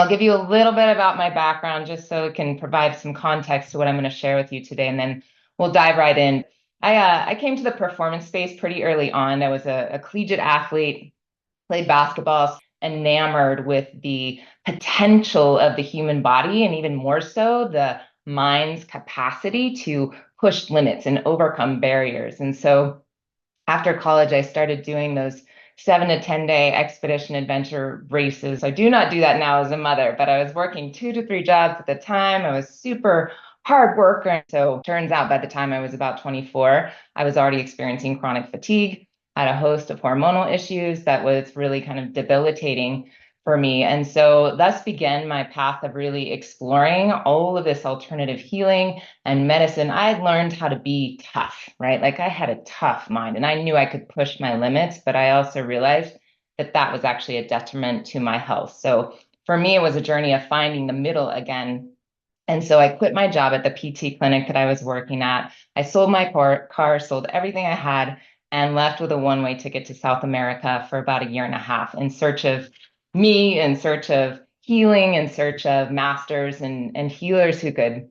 I'll give you a little bit about my background just so it can provide some context to what I'm going to share with you today, and then we'll dive right in. I came to the performance space pretty early on. I was a collegiate athlete, played basketball, enamored with the potential of the human body, and even more so, the mind's capacity to push limits and overcome barriers. And so after college, I started doing those 7 to 10 day expedition adventure races. I do not do that now as a mother, but I was working 2 to 3 jobs at the time. I was super hard worker. So turns out by the time I was about 24, I was already experiencing chronic fatigue, had a host of hormonal issues that was really kind of debilitating for me. And so thus began my path of really exploring all of this alternative healing and medicine. I had learned how to be tough, right? Like I had a tough mind and I knew I could push my limits, but I also realized that that was actually a detriment to my health. So for me, it was a journey of finding the middle again. And so I quit my job at the PT clinic that I was working at. I sold my car, sold everything I had, and left with a one-way ticket to South America for about a year and a half in search of me, in search of healing, in search of masters and healers who could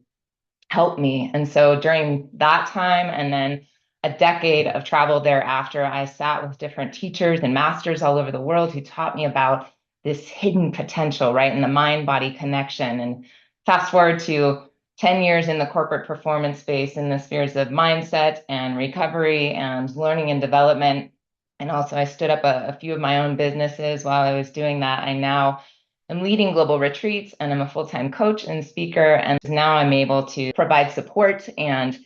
help me. And so during that time, and then a decade of travel thereafter, I sat with different teachers and masters all over the world who taught me about this hidden potential, right? And the mind body connection. And fast forward to 10 years in the corporate performance space in the spheres of mindset and recovery and learning and development. And also, I stood up a few of my own businesses while I was doing that. I now I'm leading global retreats and I'm a full-time coach and speaker. And now I'm able to provide support and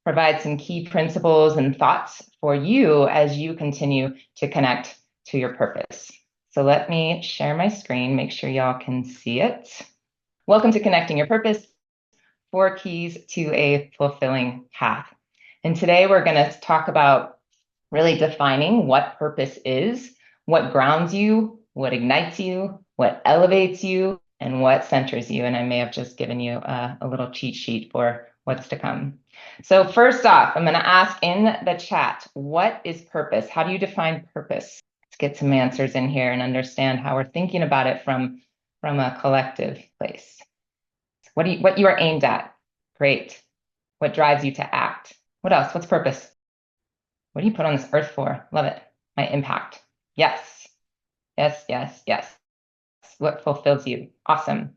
provide some key principles and thoughts for you as you continue to connect to your purpose. So let me share my screen, make sure y'all can see it. Welcome to Connecting Your Purpose, 4 keys to a fulfilling path. And today we're going to talk about really defining what purpose is, what grounds you, what ignites you, what elevates you, and what centers you. And I may have just given you a little cheat sheet for what's to come. So first off, I'm going to ask in the chat, what is purpose? How do you define purpose? Let's get some answers in here and understand how we're thinking about it from a collective place. What you are aimed at? Great. What drives you to act? What else? What's purpose? What do you put on this earth for? Love it. My impact. Yes. Yes, yes, yes. What fulfills you? Awesome.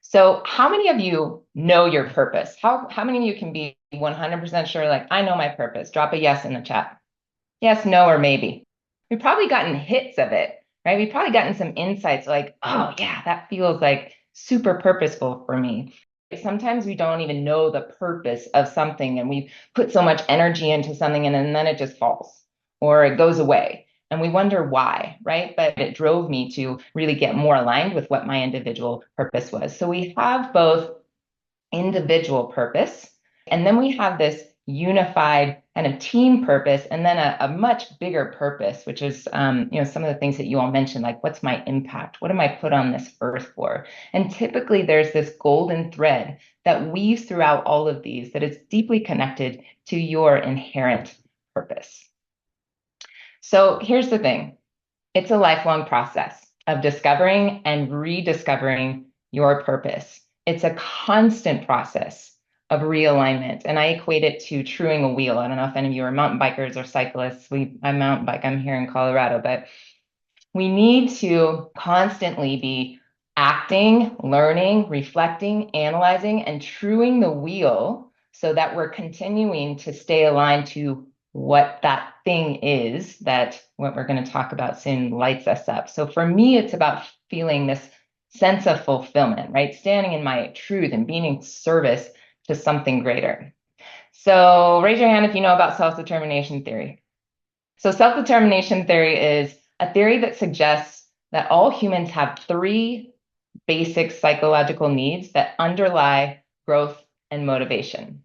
So how many of you know your purpose? How many of you can be 100% sure, like, I know my purpose? Drop a yes in the chat. Yes, no, or maybe. We've probably gotten hits of it, right? We've probably gotten some insights like, oh yeah, that feels like super purposeful for me. Sometimes we don't even know the purpose of something and we put so much energy into something and then it just falls or it goes away. And we wonder why, right? But it drove me to really get more aligned with what my individual purpose was. So we have both individual purpose, and then we have this unified kind of team purpose, and then a much bigger purpose, which is some of the things that you all mentioned, like what's my impact? What am I put on this earth for? And typically there's this golden thread that weaves throughout all of these that is deeply connected to your inherent purpose. So here's the thing. It's a lifelong process of discovering and rediscovering your purpose. It's a constant process of realignment. And I equate it to truing a wheel. I don't know if any of you are mountain bikers or cyclists. I mountain bike, I'm here in Colorado, but we need to constantly be acting, learning, reflecting, analyzing, and truing the wheel so that we're continuing to stay aligned to what that thing is that what we're going to talk about soon lights us up. So for me, it's about feeling this sense of fulfillment, right? Standing in my truth and being in service to something greater. So raise your hand if you know about self-determination theory. So self-determination theory is a theory that suggests that all humans have 3 basic psychological needs that underlie growth and motivation.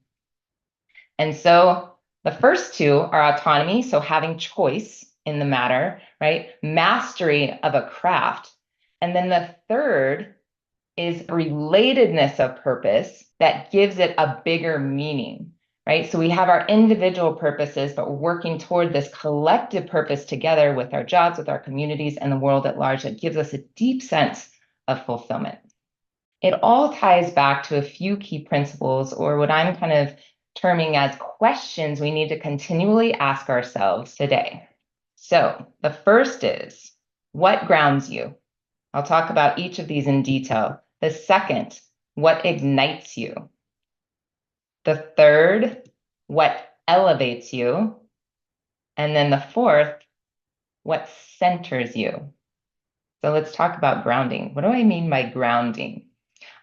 And so the first 2 are autonomy, so having choice in the matter, right? Mastery of a craft. And then the third is relatedness of purpose that gives it a bigger meaning, right? So we have our individual purposes, but we're working toward this collective purpose together with our jobs, with our communities, and the world at large that gives us a deep sense of fulfillment. It all ties back to a few key principles, or what I'm kind of terming as questions we need to continually ask ourselves today. So the first is, what grounds you? I'll talk about each of these in detail. The second, what ignites you? The third, what elevates you? And then the fourth, what centers you? So let's talk about grounding. What do I mean by grounding?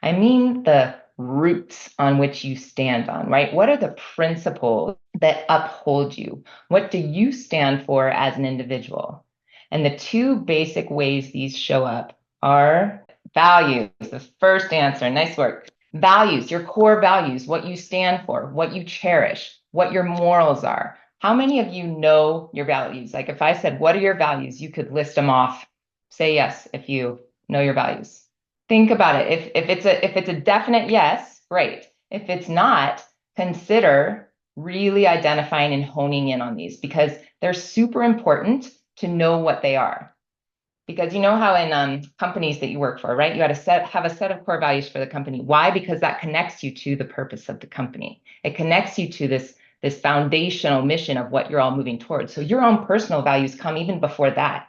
I mean the roots on which you stand on, right? What are the principles that uphold you? What do you stand for as an individual? And the two basic ways these show up are values. The first answer, nice work. Values, your core values, what you stand for, what you cherish, what your morals are. How many of you know your values? Like if I said, what are your values? You could list them off. Say yes if you know your values. Think about it. If it's a definite yes, great. If it's not, consider really identifying and honing in on these because they're super important to know what they are. Because you know how in companies that you work for, right? You have a set of core values for the company. Why? Because that connects you to the purpose of the company. It connects you to this foundational mission of what you're all moving towards. So your own personal values come even before that.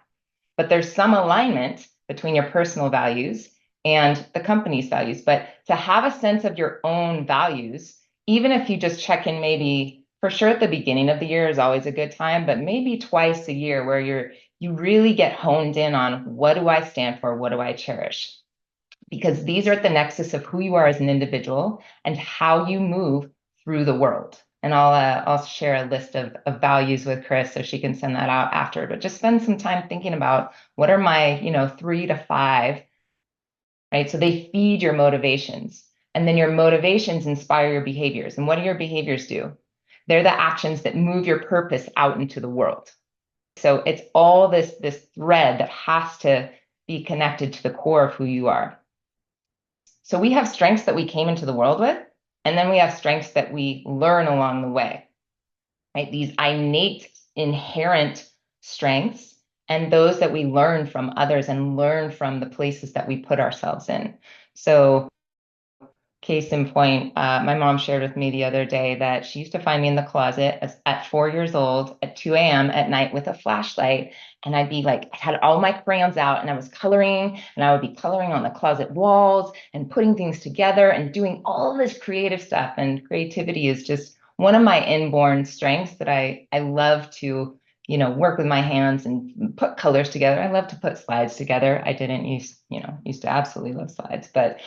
But there's some alignment between your personal values and the company's values. But to have a sense of your own values, even if you just check in maybe for sure at the beginning of the year is always a good time, but maybe twice a year where you really get honed in on what do I stand for? What do I cherish? Because these are at the nexus of who you are as an individual and how you move through the world. And I'll share a list of values with Chris so she can send that out after. But just spend some time thinking about what are my 3 to 5, right? So they feed your motivations, and then your motivations inspire your behaviors. And what do your behaviors do? They're the actions that move your purpose out into the world. So it's all this thread that has to be connected to the core of who you are. So we have strengths that we came into the world with, and then we have strengths that we learn along the way, right? These innate, inherent strengths, and those that we learn from others and learn from the places that we put ourselves in. So case in point, my mom shared with me the other day that she used to find me in the closet at 4 years old at 2 a.m. at night with a flashlight. And I'd be like, I had all my crayons out and I was coloring, and I would be coloring on the closet walls and putting things together and doing all this creative stuff. And creativity is just one of my inborn strengths that I love to, work with my hands and put colors together. I love to put slides together. I didn't used to absolutely love slides, but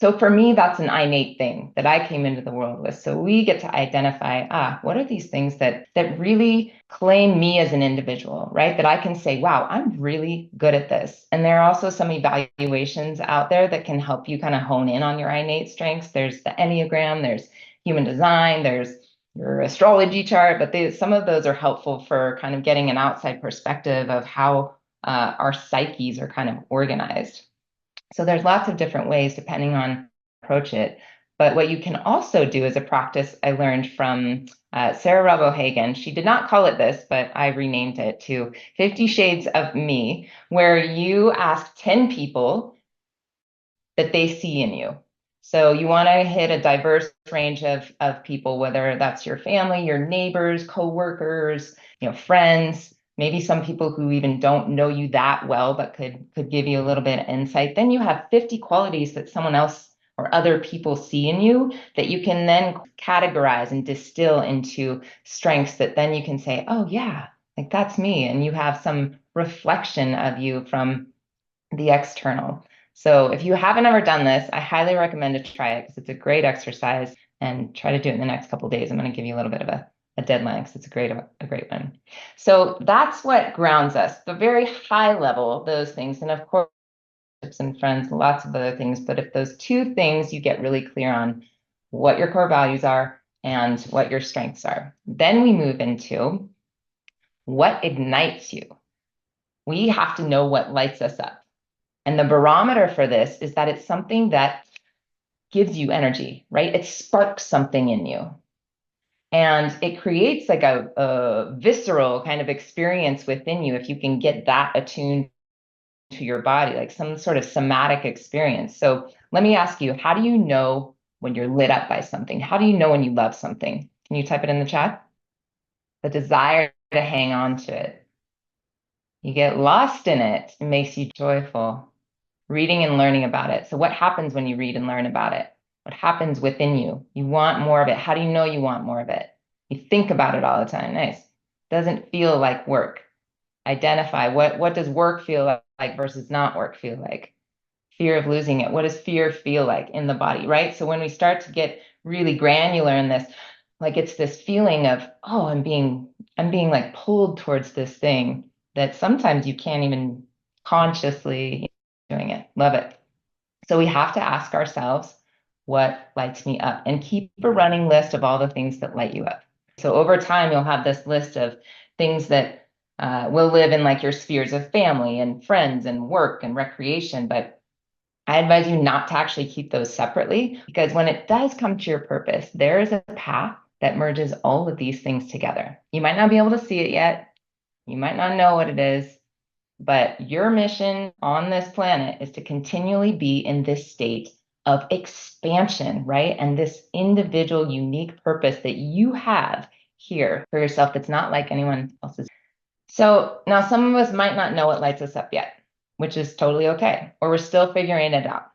so for me, that's an innate thing that I came into the world with. So we get to identify, what are these things that really claim me as an individual, right? That I can say, wow, I'm really good at this. And there are also some evaluations out there that can help you kind of hone in on your innate strengths. There's the Enneagram, there's human design, there's your astrology chart, but some of those are helpful for kind of getting an outside perspective of how our psyches are kind of organized. So there's lots of different ways depending on approach it. But what you can also do as a practice, I learned from Sarah Rabo Hagen. She did not call it this, but I renamed it to 50 Shades of Me, where you ask 10 people that they see in you. So you want to hit a diverse range of people, whether that's your family, your neighbors, coworkers, friends, maybe some people who even don't know you that well, but could give you a little bit of insight. Then you have 50 qualities that someone else or other people see in you that you can then categorize and distill into strengths that then you can say, oh yeah, like that's me. And you have some reflection of you from the external. So if you haven't ever done this, I highly recommend to try it because it's a great exercise, and try to do it in the next couple of days. I'm going to give you a little bit of a deadline because it's a great one. So that's what grounds us, the very high level, those things. And of course, and friends, lots of other things. But if those two things you get really clear on what your core values are and what your strengths are, then we move into what ignites you. We have to know what lights us up. And the barometer for this is that it's something that gives you energy, right? It sparks something in you. And it creates like a visceral kind of experience within you if you can get that attuned to your body, like some sort of somatic experience. So let me ask you, how do you know when you're lit up by something? How do you know when you love something? Can you type it in the chat? The desire to hang on to it. You get lost in it. It makes you joyful. Reading and learning about it. So what happens when you read and learn about it? What happens within you? You want more of it. How do you know you want more of it? You think about it all the time. Nice. Doesn't feel like work. Identify what does work feel like versus not work feel like. Fear of losing it. What does fear feel like in the body, right? So when we start to get really granular in this, like it's this feeling of, oh, I'm being like pulled towards this thing that sometimes you can't even consciously doing it. Love it. So we have to ask ourselves, what lights me up? And keep a running list of all the things that light you up. So over time, you'll have this list of things that will live in like your spheres of family and friends and work and recreation. But I advise you not to actually keep those separately, because when it does come to your purpose, there is a path that merges all of these things together. You might not be able to see it yet. You might not know what it is, but your mission on this planet is to continually be in this state of expansion, right? And this individual, unique purpose that you have here for yourself that's not like anyone else's. So now some of us might not know what lights us up yet, which is totally okay, or we're still figuring it out.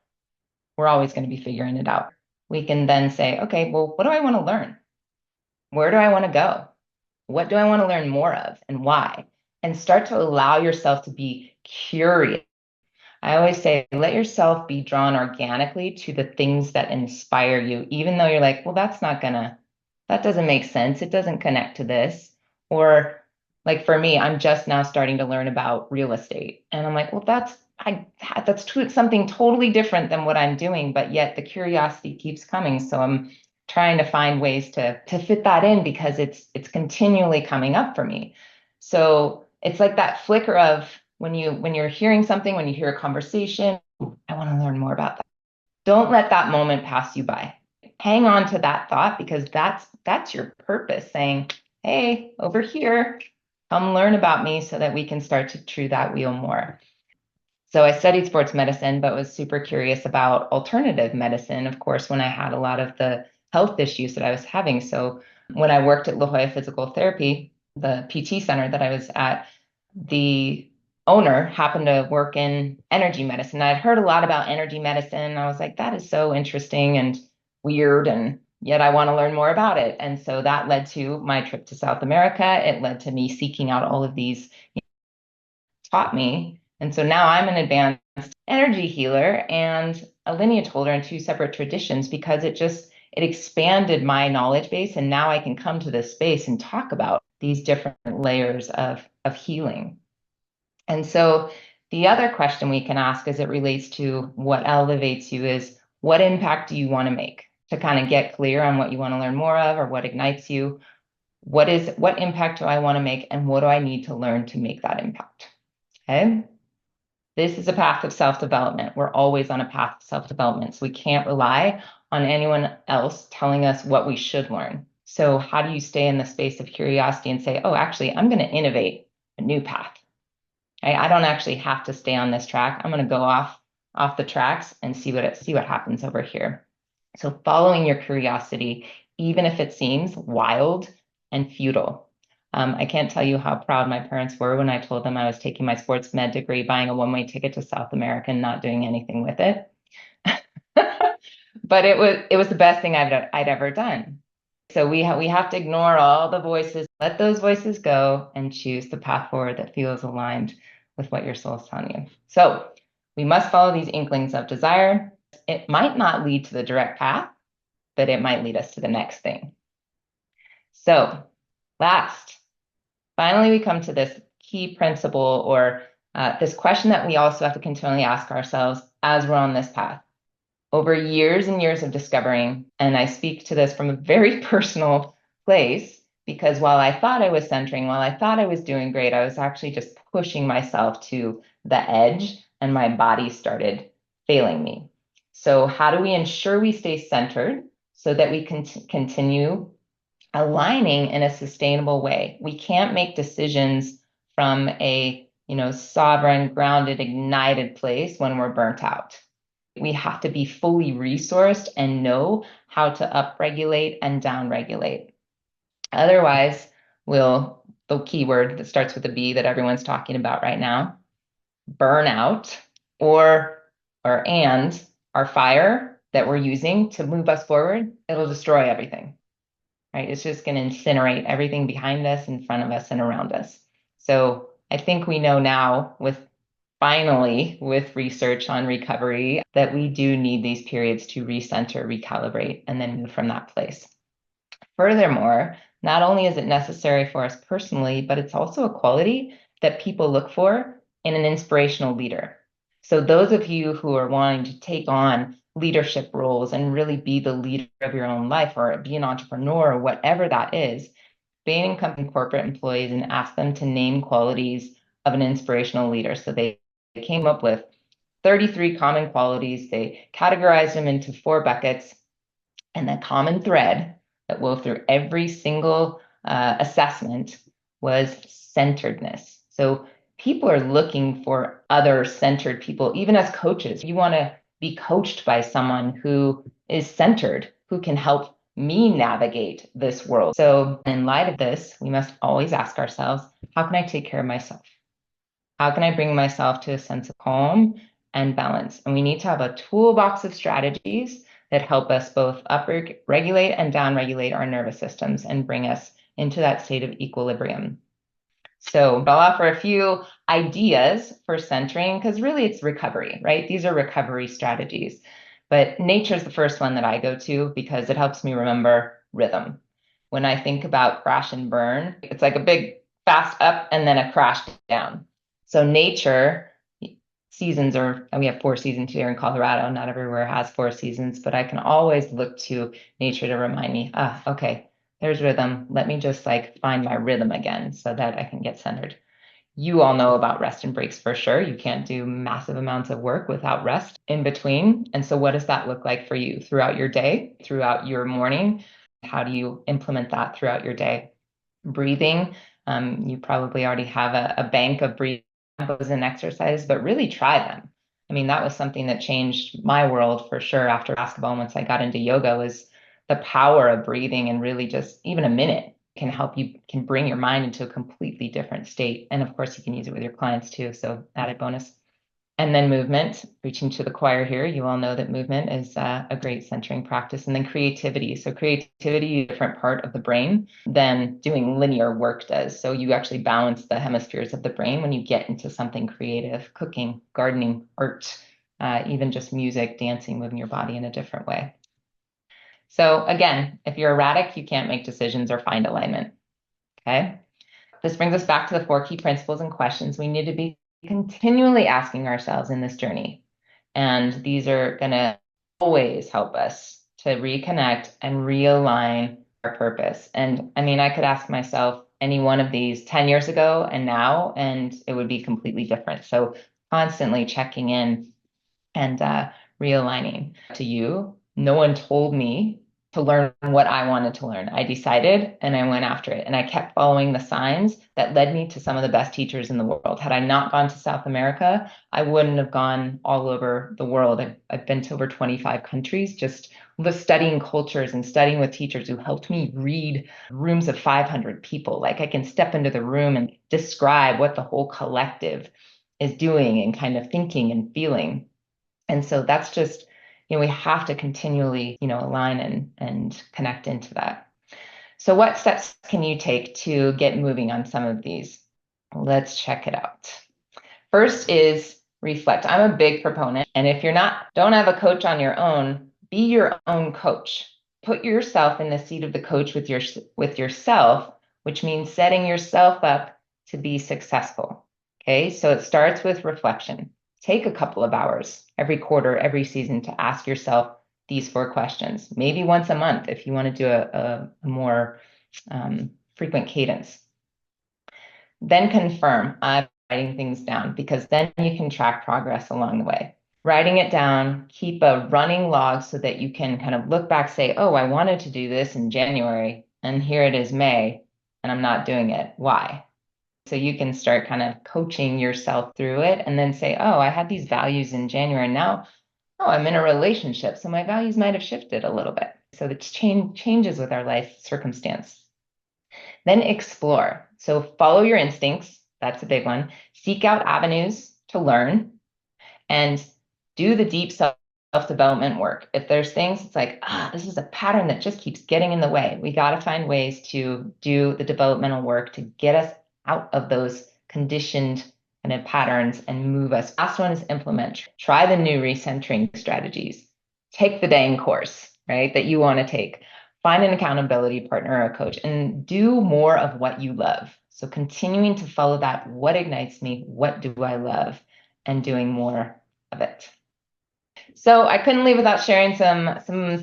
We're always going to be figuring it out. We can then say, okay, well, what do I want to learn? Where do I want to go? What do I want to learn more of and why? And start to allow yourself to be curious. I always say, let yourself be drawn organically to the things that inspire you, even though you're like, well, that doesn't make sense. It doesn't connect to this. Or like for me, I'm just now starting to learn about real estate. And I'm like, well, something totally different than what I'm doing, but yet the curiosity keeps coming. So I'm trying to find ways to fit that in because it's continually coming up for me. So it's like that flicker of when you're hearing something, when you hear a conversation, I want to learn more about that. Don't let that moment pass you by. Hang on to that thought because that's your purpose saying, hey, over here, come learn about me so that we can start to chew that wheel more. So I studied sports medicine, but was super curious about alternative medicine, of course, when I had a lot of the health issues that I was having. So when I worked at La Jolla Physical Therapy, the PT center that I was at, the owner happened to work in energy medicine. I'd heard a lot about energy medicine. I was like, that is so interesting and weird, and yet I want to learn more about it. And so that led to my trip to South America. It led to me seeking out all of these, taught me. And so now I'm an advanced energy healer and a lineage holder in two separate traditions because it expanded my knowledge base. And now I can come to this space and talk about these different layers of healing. And so the other question we can ask as it relates to what elevates you is, what impact do you want to make? To kind of get clear on what you want to learn more of or what ignites you. What impact do I want to make, and what do I need to learn to make that impact? Okay. This is a path of self-development. We're always on a path of self-development. So we can't rely on anyone else telling us what we should learn. So how do you stay in the space of curiosity and say, oh, actually, I'm going to innovate a new path. I don't actually have to stay on this track. I'm going to go off the tracks and see what happens over here. So following your curiosity, even if it seems wild and futile. I can't tell you how proud my parents were when I told them I was taking my sports med degree, buying a one-way ticket to South America and not doing anything with it. But it was the best thing I'd ever done. So we have to ignore all the voices, let those voices go, and choose the path forward that feels aligned with what your soul is telling you. So we must follow these inklings of desire. It might not lead to the direct path, but it might lead us to the next thing. So last, finally, we come to this key principle or this question that we also have to continually ask ourselves as we're on this path. Over years and years of discovering, and I speak to this from a very personal place, because while I thought I was centering, while I thought I was doing great, I was actually just pushing myself to the edge and my body started failing me. So how do we ensure we stay centered so that we can continue aligning in a sustainable way? We can't make decisions from a sovereign, grounded, ignited place when we're burnt out. We have to be fully resourced and know how to upregulate and downregulate. Otherwise, the keyword that starts with a B that everyone's talking about right now, burnout, and our fire that we're using to move us forward, it'll destroy everything, right? It's just going to incinerate everything behind us, in front of us, and around us. So I think we know now, finally, with research on recovery, that we do need these periods to recenter, recalibrate, and then move from that place. Furthermore, not only is it necessary for us personally, but it's also a quality that people look for in an inspirational leader. So those of you who are wanting to take on leadership roles and really be the leader of your own life, or be an entrepreneur, or whatever that is, Bain and Company corporate employees and ask them to name qualities of an inspirational leader. So they came up with 33 common qualities. They categorized them into 4 buckets, and the common thread that wove through every single assessment was centeredness. So people are looking for other centered people, even as coaches. You want to be coached by someone who is centered, who can help me navigate this world. So in light of this, we must always ask ourselves, how can I take care of myself? How can I bring myself to a sense of calm and balance? And we need to have a toolbox of strategies that help us both up-regulate and down-regulate our nervous systems and bring us into that state of equilibrium. So I'll offer a few ideas for centering, because really it's recovery, right? These are recovery strategies. But nature is the first one that I go to because it helps me remember rhythm. When I think about crash and burn, it's like a big fast up and then a crash down. So nature, seasons are, we have 4 seasons here in Colorado. Not everywhere has 4 seasons, but I can always look to nature to remind me, okay, there's rhythm. Let me just find my rhythm again so that I can get centered. You all know about rest and breaks for sure. You can't do massive amounts of work without rest in between. And so what does that look like for you throughout your day, throughout your morning? How do you implement that throughout your day? Breathing. You probably already have a bank of breathing and exercise, but really try them. I mean, that was something that changed my world for sure after basketball. Once I got into yoga, was the power of breathing, and really just even a minute can help you, can bring your mind into a completely different state. And of course, you can use it with your clients too. So added bonus. And then movement, preaching to the choir here. You all know that movement is a great centering practice. And then creativity. So creativity is a different part of the brain than doing linear work does. So you actually balance the hemispheres of the brain when you get into something creative, cooking, gardening, art, even just music, dancing, moving your body in a different way. So again, if you're erratic, you can't make decisions or find alignment. Okay. This brings us back to the 4 key principles and questions we need to be continually asking ourselves in this journey. And these are going to always help us to reconnect and realign our purpose. And I mean, I could ask myself any one of these 10 years ago and now, and it would be completely different. So constantly checking in and realigning to you. No one told me to learn what I wanted to learn. I decided and I went after it. And I kept following the signs that led me to some of the best teachers in the world. Had I not gone to South America, I wouldn't have gone all over the world. I've been to over 25 countries, just studying cultures and studying with teachers who helped me read rooms of 500 people. Like I can step into the room and describe what the whole collective is doing and kind of thinking and feeling. And so that's just, we have to continually, align and connect into that. So what steps can you take to get moving on some of these? Let's check it out. First is reflect. I'm a big proponent. And if don't have a coach on your own, be your own coach. Put yourself in the seat of the coach with yourself, which means setting yourself up to be successful. Okay. So it starts with reflection. Take a couple of hours every quarter, every season to ask yourself these 4 questions, maybe once a month if you want to do a more frequent cadence. Then confirm. I'm writing things down, because then you can track progress along the way. Writing it down, keep a running log so that you can kind of look back, say, oh, I wanted to do this in January, and here it is May, and I'm not doing it. Why? So you can start kind of coaching yourself through it and then say, oh, I had these values in January. Now, oh, I'm in a relationship. So my values might have shifted a little bit. So it's changes with our life circumstance. Then explore. So follow your instincts. That's a big one. Seek out avenues to learn and do the deep self-development work. If there's things, it's like, this is a pattern that just keeps getting in the way. We got to find ways to do the developmental work to get us out of those conditioned kind of patterns and move us. Last one is implement. Try the new recentering strategies. Take the dang course, right, that you want to take. Find an accountability partner or a coach and do more of what you love. So continuing to follow that, what ignites me? What do I love? And doing more of it. So I couldn't leave without sharing some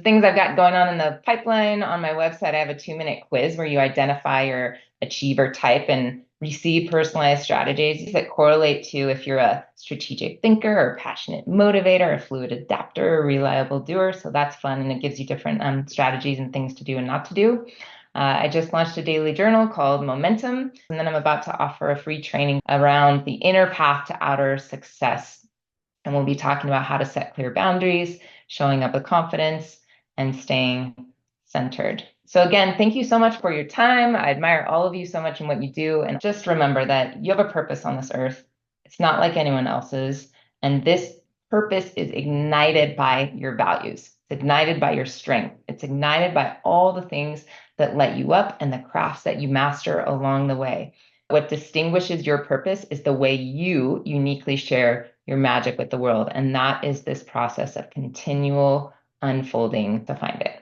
things I've got going on in the pipeline. On my website, I have a 2-minute quiz where you identify your achiever type and receive personalized strategies that correlate to if you're a strategic thinker or passionate motivator, a fluid adapter, or reliable doer. So that's fun, and it gives you different strategies and things to do and not to do. I just launched a daily journal called Momentum, and then I'm about to offer a free training around the inner path to outer success. And we'll be talking about how to set clear boundaries, showing up with confidence, and staying centered. So again, thank you so much for your time. I admire all of you so much in what you do. And just remember that you have a purpose on this earth. It's not like anyone else's. And this purpose is ignited by your values. It's ignited by your strength. It's ignited by all the things that light you up and the crafts that you master along the way. What distinguishes your purpose is the way you uniquely share your magic with the world. And that is this process of continual unfolding to find it.